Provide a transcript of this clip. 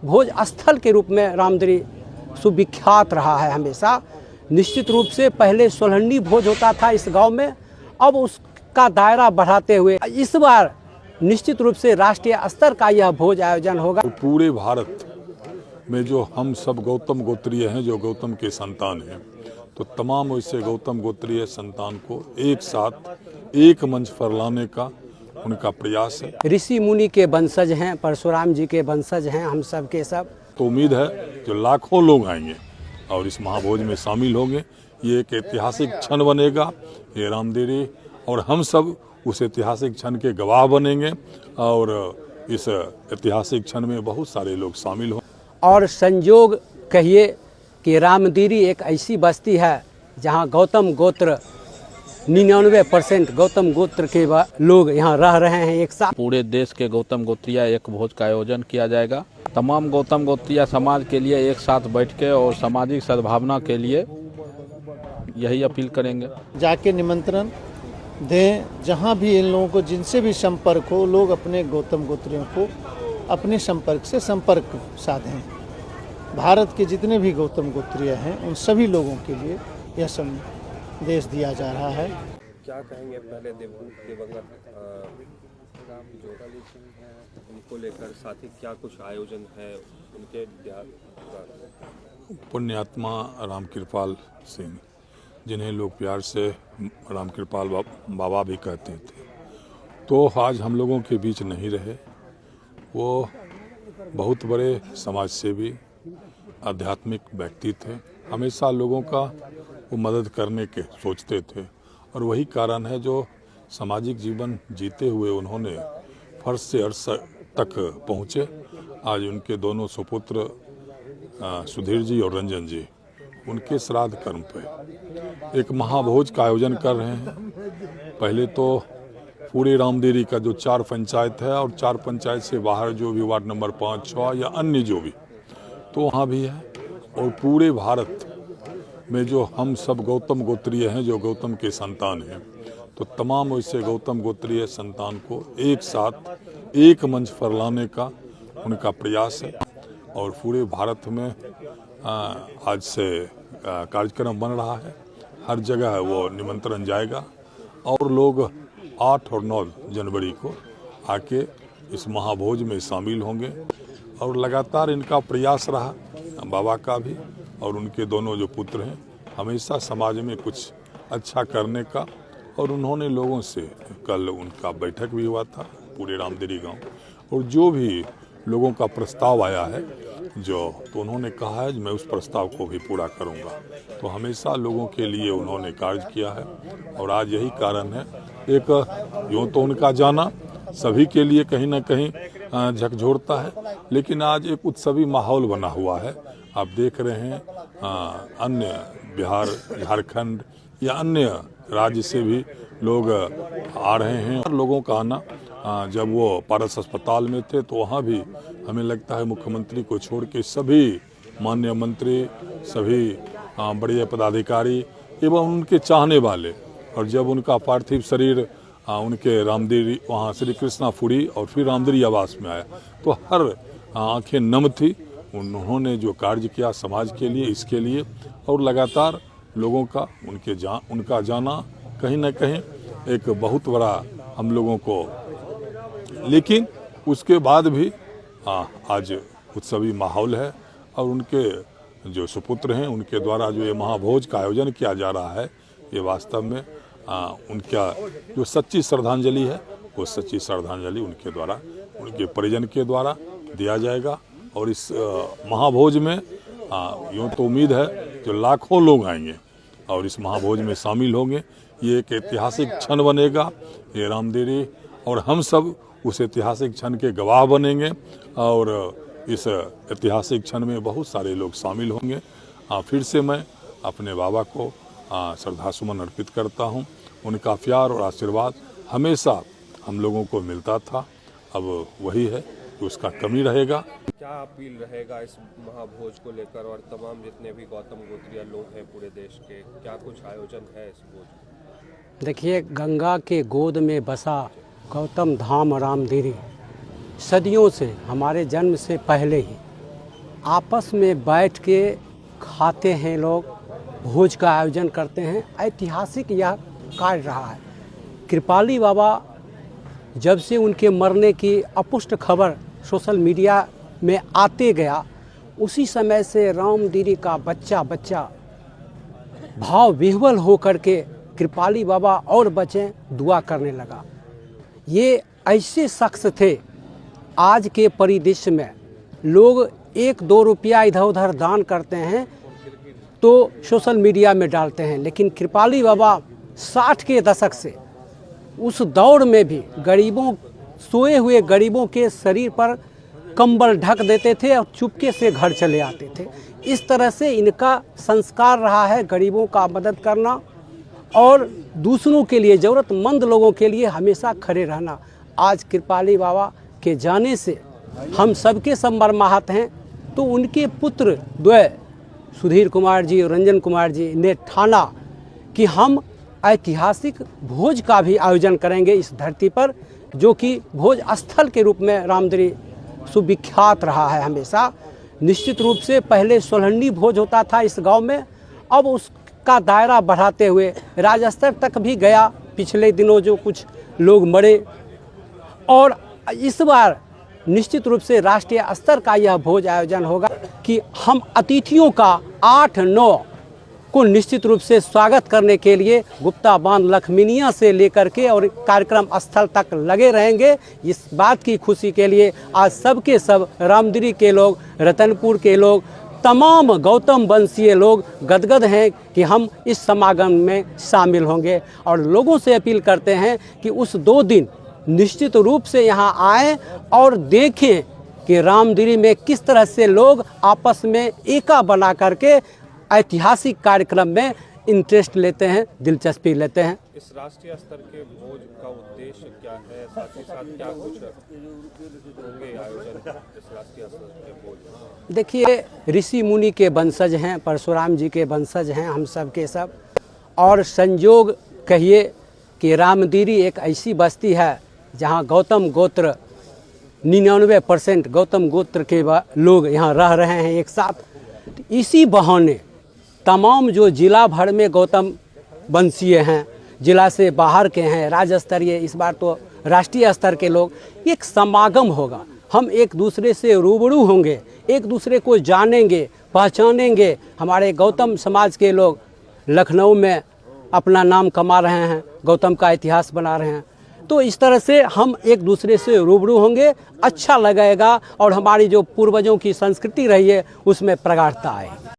भोज स्थल के रूप में रामदरी सुविख्यात रहा है हमेशा। निश्चित रूप से पहले सोलहनी भोज होता था इस गांव में, अब उसका दायरा बढ़ाते हुए इस बार निश्चित रूप से राष्ट्रीय स्तर का यह भोज आयोजन होगा। पूरे भारत में जो हम सब गौतम गोत्रीय हैं, जो गौतम के संतान हैं, तो तमाम वैसे गौतम गोत्रीय संतान को एक साथ एक मंच पर लाने का उनका प्रयास है। ऋषि मुनि के वंशज हैं, परशुराम जी के वंशज हैं हम सब के सब। तो उम्मीद है जो लाखों लोग आएंगे और इस महाभोज में शामिल होंगे। ये एक ऐतिहासिक क्षण बनेगा। ये रामदेरी और हम सब उस ऐतिहासिक क्षण के गवाह बनेंगे और इस ऐतिहासिक क्षण में बहुत सारे लोग शामिल हों। और संयोग कहिए कि रामदेरी एक ऐसी बस्ती है जहां गौतम गोत्र 99% गौतम गोत्र के लोग यहाँ रह रहे हैं एक साथ। पूरे देश के गौतम गोत्रिया एक भोज का आयोजन किया जाएगा। तमाम गौतम गोत्रिया समाज के लिए एक साथ बैठ के और सामाजिक सद्भावना के लिए यही अपील करेंगे। जाके निमंत्रण दें, जहाँ भी इन लोगों को जिनसे भी संपर्क हो, लोग अपने गौतम गोत्रियों को अपने संपर्क से संपर्क साधें। भारत के जितने भी गौतम गोत्रीय हैं उन सभी लोगों के लिए यह संदेश दिया जा रहा है। क्या कहेंगे पहले दिवंगत उनको लेकर, साथ ही क्या कुछ आयोजन है उनके? पुण्यात्मा रामकृपाल सिंह, जिन्हें लोग प्यार से रामकृपाल बाबा भी कहते थे, तो आज हम लोगों के बीच नहीं रहे। वो बहुत बड़े समाज सेवी, आध्यात्मिक व्यक्ति थे। हमेशा लोगों का वो मदद करने के सोचते थे और वही कारण है जो सामाजिक जीवन जीते हुए उन्होंने फर्श से अर्श तक पहुँचे। आज उनके दोनों सुपुत्र सुधीर जी और रंजन जी उनके श्राद्ध कर्म पे एक महाभोज का आयोजन कर रहे हैं। पहले तो पूरे रामदेरी का जो 4 पंचायत है और 4 पंचायत से बाहर जो भी वार्ड नंबर 5, 6 या अन्य जो भी, तो वहाँ भी है। और पूरे भारत में जो हम सब गौतम गोत्रीय हैं, जो गौतम के संतान हैं, तो तमाम वैसे गौतम गोत्रीय संतान को एक साथ एक मंच पर लाने का उनका प्रयास है। और पूरे भारत में आज से कार्यक्रम बन रहा है। हर जगह वो निमंत्रण जाएगा और लोग 8 और 9 जनवरी को आके इस महाभोज में शामिल होंगे। और लगातार इनका प्रयास रहा, बाबा का भी और उनके दोनों जो पुत्र हैं, हमेशा समाज में कुछ अच्छा करने का। और उन्होंने लोगों से, कल उनका बैठक भी हुआ था पूरे रामदेरी गांव, और जो भी लोगों का प्रस्ताव आया है तो उन्होंने कहा है मैं उस प्रस्ताव को भी पूरा करूंगा। तो हमेशा लोगों के लिए उन्होंने कार्य किया है और आज यही कारण है। एक यूँ तो उनका जाना सभी के लिए कहीं ना कहीं झकझोरता है, लेकिन आज एक उत्सवी माहौल बना हुआ है। आप देख रहे हैं अन्य बिहार, झारखंड या अन्य राज्य से भी लोग आ रहे हैं। और लोगों का आना, जब वो पारस अस्पताल में थे तो वहाँ भी हमें लगता है मुख्यमंत्री को छोड़ के सभी माननीय मंत्री, सभी बड़े पदाधिकारी एवं उनके चाहने वाले, और जब उनका पार्थिव शरीर उनके रामदेरी वहाँ श्री कृष्णापुरी और फिर रामदेरी आवास में आया तो हर आंखें नम थी। उन्होंने जो कार्य किया समाज के लिए, इसके लिए, और लगातार लोगों का उनका जाना कहीं ना कहीं एक बहुत बड़ा हम लोगों को, लेकिन उसके बाद भी आज उत्सवी माहौल है। और उनके जो सुपुत्र हैं उनके द्वारा जो ये महाभोज का आयोजन किया जा रहा है, ये वास्तव में उनका जो सच्ची श्रद्धांजलि है, वो सच्ची श्रद्धांजलि उनके द्वारा, उनके परिजन के द्वारा दिया जाएगा। और इस महाभोज में यूँ तो उम्मीद है जो लाखों लोग आएंगे और इस महाभोज में शामिल होंगे। ये एक ऐतिहासिक क्षण बनेगा। ये रामदेरी और हम सब उस ऐतिहासिक क्षण के गवाह बनेंगे और इस ऐतिहासिक क्षण में बहुत सारे लोग शामिल होंगे। फिर से मैं अपने बाबा को श्रद्धासुमन अर्पित करता हूं। उनका प्यार और आशीर्वाद हमेशा हम लोगों को मिलता था, अब वही है कि उसका कमी रहेगा। क्या अपील रहेगा इस महाभोज को लेकर, और तमाम जितने भी गौतम गोत्रीय लोग हैं पूरे देश के, क्या कुछ आयोजन है इस भोज? देखिए, गंगा के गोद में बसा गौतम धाम रामदेरी सदियों से, हमारे जन्म से पहले ही आपस में बैठ के खाते हैं लोग, भोज का आयोजन करते हैं। ऐतिहासिक यह कार्य रहा है। कृपाली बाबा जब से उनके मरने की अपुष्ट खबर सोशल मीडिया में आते गया, उसी समय से रामदीरी का बच्चा बच्चा भाव विह्वल हो करके कृपाली बाबा और बचें दुआ करने लगा। ये ऐसे शख्स थे, आज के परिदृश्य में लोग 1-2 रुपया इधर उधर दान करते हैं तो सोशल मीडिया में डालते हैं, लेकिन कृपाली बाबा 60 के दशक से उस दौर में भी गरीबों, सोए हुए गरीबों के शरीर पर कंबल ढक देते थे और चुपके से घर चले आते थे। इस तरह से इनका संस्कार रहा है गरीबों का मदद करना और दूसरों के लिए, ज़रूरतमंद लोगों के लिए हमेशा खड़े रहना। आज कृपाली बाबा के जाने से हम सबके सब मर्माहत हैं, तो उनके पुत्र द्वय सुधीर कुमार जी और रंजन कुमार जी ने ठाना कि हम ऐतिहासिक भोज का भी आयोजन करेंगे इस धरती पर, जो कि भोज स्थल के रूप में रामदरी सुविख्यात रहा है हमेशा। निश्चित रूप से पहले सोलहनी भोज होता था इस गांव में, अब उसका दायरा बढ़ाते हुए राज्य स्तर तक भी गया। पिछले दिनों जो कुछ लोग मरे, और इस बार निश्चित रूप से राष्ट्रीय स्तर का यह भोज आयोजन होगा कि हम अतिथियों का 8-9 को निश्चित रूप से स्वागत करने के लिए गुप्ता बांध लखमीनिया से लेकर के और कार्यक्रम स्थल तक लगे रहेंगे। इस बात की खुशी के लिए आज सबके सब रामदरी के लोग, रतनपुर के लोग, तमाम गौतम वंशीय लोग गदगद हैं कि हम इस समागम में शामिल होंगे, और लोगों से अपील करते हैं कि उस 2 दिन निश्चित रूप से यहाँ आएँ और देखें कि रामदरी में किस तरह से लोग आपस में एका बना करके ऐतिहासिक कार्यक्रम में इंटरेस्ट लेते हैं, दिलचस्पी लेते हैं। इस राष्ट्रीय स्तर के भोज का उद्देश्य क्या है, साथ ही साथ क्या कुछ होंगे आयोजन इस राष्ट्रीय स्तर के भोज में? देखिए, ऋषि मुनि के वंशज हैं, परशुराम जी के वंशज हैं हम सब के सब, और संयोग कहिए कि रामदीरी एक ऐसी बस्ती है जहाँ गौतम गोत्र 99% गौतम गोत्र के लोग यहाँ रह रहे हैं एक साथ। इसी बहाने तमाम जो जिला भर में गौतम वंशीय हैं, जिला से बाहर के हैं, राज्य स्तरीय, इस बार तो राष्ट्रीय स्तर के लोग, एक समागम होगा। हम एक दूसरे से रूबरू होंगे, एक दूसरे को जानेंगे, पहचानेंगे। हमारे गौतम समाज के लोग लखनऊ में अपना नाम कमा रहे हैं, गौतम का इतिहास बना रहे हैं, तो इस तरह से हम एक दूसरे से रूबरू होंगे, अच्छा लगेगा और हमारी जो पूर्वजों की संस्कृति रही है उसमें प्रगाढ़ता आएगी।